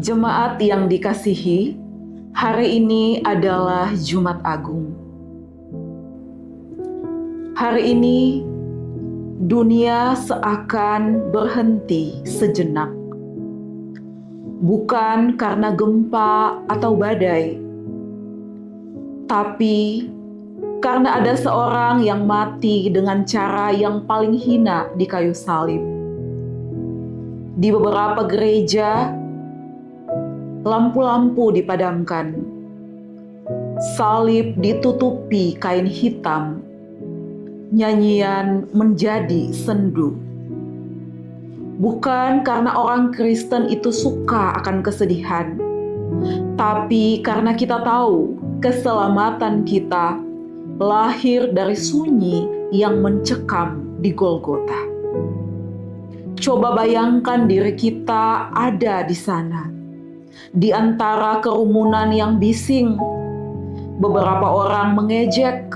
Jemaat yang dikasihi, hari ini adalah Jumat Agung. Hari ini dunia seakan berhenti sejenak. Bukan karena gempa atau badai, tapi karena ada seorang yang mati dengan cara yang paling hina di kayu salib. Di beberapa gereja, lampu-lampu dipadamkan, salib ditutupi kain hitam, nyanyian menjadi sendu. Bukan karena orang Kristen itu suka akan kesedihan, tapi karena kita tahu keselamatan kita lahir dari sunyi yang mencekam di Golgota. Coba bayangkan diri kita ada di sana, di antara kerumunan yang bising. Beberapa orang mengejek,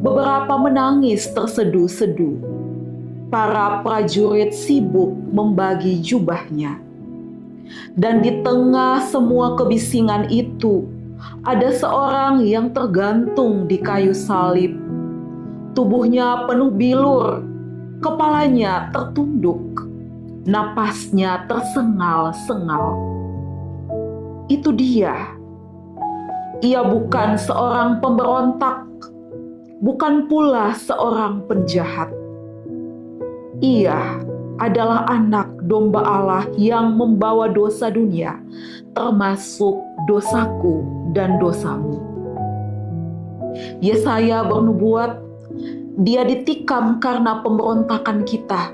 beberapa menangis terseduh-seduh. Para prajurit sibuk membagi jubahnya. Dan di tengah semua kebisingan itu, ada seorang yang tergantung di kayu salib. Tubuhnya penuh bilur, kepalanya tertunduk, napasnya tersengal-sengal. Itu dia. Ia bukan seorang pemberontak, bukan pula seorang penjahat. Ia adalah anak domba Allah yang membawa dosa dunia, termasuk dosaku dan dosamu. Yesaya bernubuat, dia ditikam karena pemberontakan kita,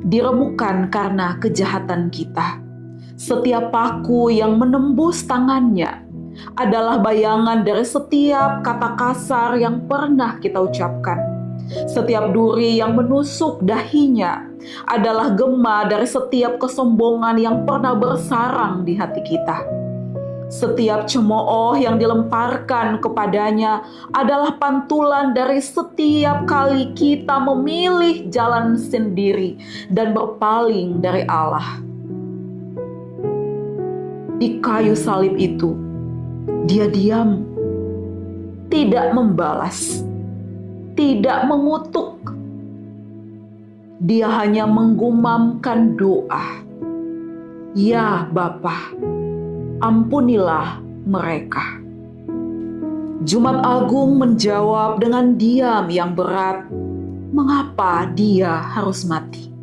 diremukan karena kejahatan kita. Setiap paku yang menembus tangannya adalah bayangan dari setiap kata kasar yang pernah kita ucapkan. Setiap duri yang menusuk dahinya adalah gema dari setiap kesombongan yang pernah bersarang di hati kita. Setiap cemooh yang dilemparkan kepadanya adalah pantulan dari setiap kali kita memilih jalan sendiri dan berpaling dari Allah. Di kayu salib itu, dia diam, tidak membalas, tidak mengutuk. Dia hanya menggumamkan doa. Ya Bapa, ampunilah mereka. Jumat Agung menjawab dengan diam yang berat, mengapa dia harus mati?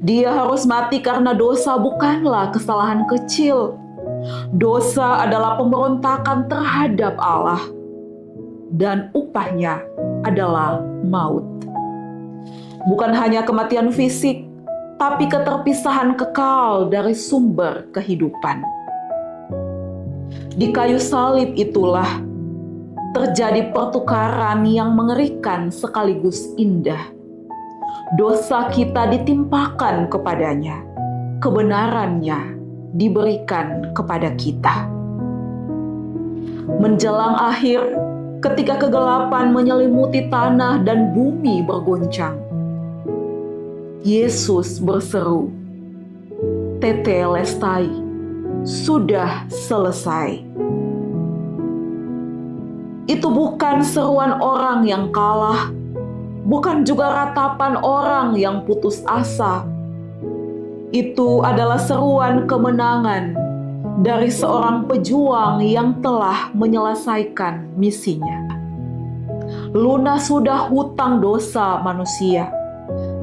Dia harus mati karena dosa bukanlah kesalahan kecil. Dosa adalah pemberontakan terhadap Allah, dan upahnya adalah maut. Bukan hanya kematian fisik, tapi keterpisahan kekal dari sumber kehidupan. Di kayu salib itulah terjadi pertukaran yang mengerikan sekaligus indah. Dosa kita ditimpakan kepadanya, kebenarannya diberikan kepada kita. Menjelang akhir, ketika kegelapan menyelimuti tanah dan bumi bergoncang, Yesus berseru, "Tetelestai," sudah selesai. Itu bukan seruan orang yang kalah, bukan juga ratapan orang yang putus asa. Itu adalah seruan kemenangan dari seorang pejuang yang telah menyelesaikan misinya. Lunas sudah hutang dosa manusia,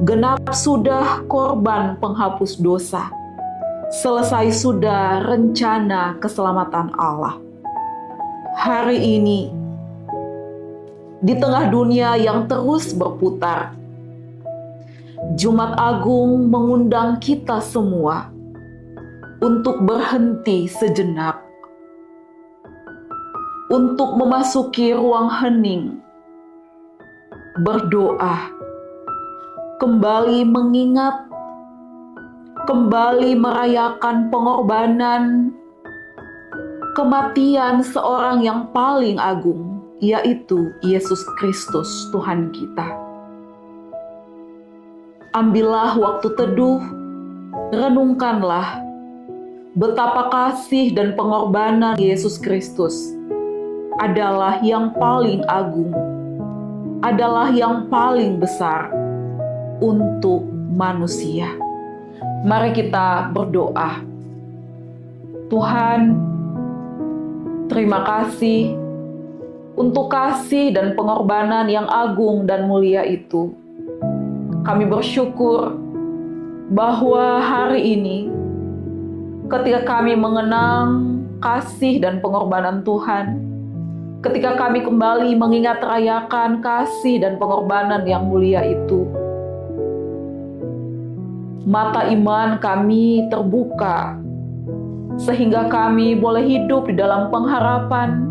genap sudah korban penghapus dosa, selesai sudah rencana keselamatan Allah. Hari ini, di tengah dunia yang terus berputar, Jumat Agung mengundang kita semua untuk berhenti sejenak, untuk memasuki ruang hening, berdoa, kembali mengingat, kembali merayakan pengorbanan, kematian seorang yang paling agung, yaitu Yesus Kristus Tuhan kita. Ambillah waktu teduh, renungkanlah, betapa kasih dan pengorbanan Yesus Kristus adalah yang paling agung, adalah yang paling besar untuk manusia. Mari kita berdoa. Tuhan, terima kasih untuk kasih dan pengorbanan yang agung dan mulia itu. Kami bersyukur bahwa hari ini, ketika kami mengenang kasih dan pengorbanan Tuhan, ketika kami kembali mengingat rayakan kasih dan pengorbanan yang mulia itu, mata iman kami terbuka, sehingga kami boleh hidup di dalam pengharapan,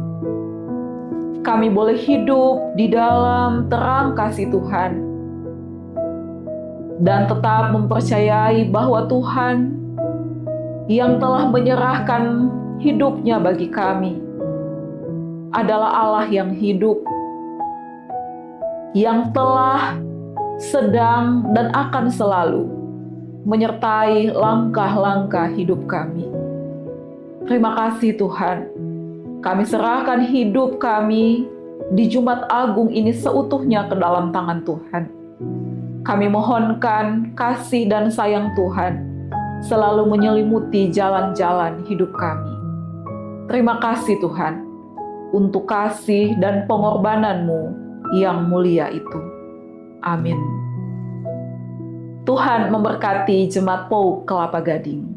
kami boleh hidup di dalam terang kasih Tuhan, dan tetap mempercayai bahwa Tuhan yang telah menyerahkan hidupnya bagi kami adalah Allah yang hidup, yang telah, sedang, dan akan selalu menyertai langkah-langkah hidup kami. Terima kasih Tuhan, kami serahkan hidup kami di Jumat Agung ini seutuhnya ke dalam tangan Tuhan. Kami mohonkan kasih dan sayang Tuhan selalu menyelimuti jalan-jalan hidup kami. Terima kasih Tuhan untuk kasih dan pengorbanan-Mu yang mulia itu. Amin. Tuhan memberkati Jemaat PAUK Kelapa Gading.